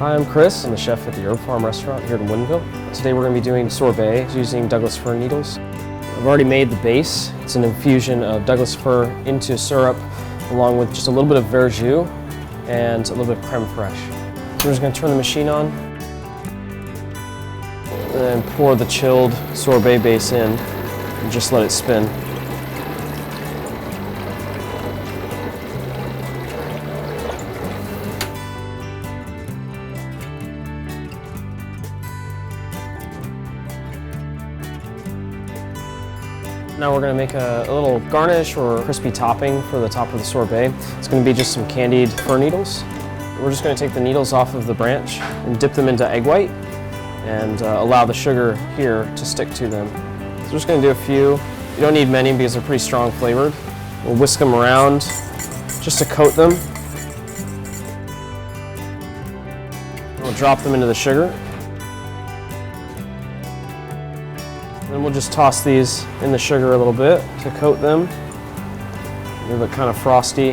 Hi, I'm Chris. I'm the chef at the Herb Farm restaurant here in Woodinville. Today we're going to be doing sorbet using Douglas fir needles. I've already made the base. It's an infusion of Douglas fir into syrup along with just a little bit of verjus and a little bit of creme fraiche. We're just going to turn the machine on and pour the chilled sorbet base in and just let it spin. Now we're going to make a little garnish or crispy topping for the top of the sorbet. It's going to be just some candied fir needles. We're just going to take the needles off of the branch and dip them into egg white and allow the sugar here to stick to them. So we're just going to do a few. You don't need many because they're pretty strong flavored. We'll whisk them around just to coat them. We'll drop them into the sugar. Then we'll just toss these in the sugar a little bit to coat them. They look kind of frosty.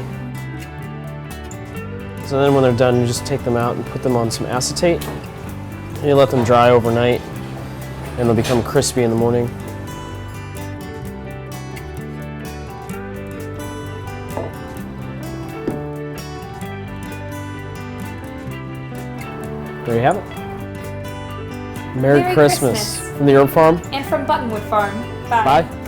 So then when they're done, you just take them out and put them on some acetate. And you let them dry overnight and they'll become crispy in the morning. There you have it. Merry Christmas from the Herb Farm. And from Buttonwood Farm. Bye. Bye.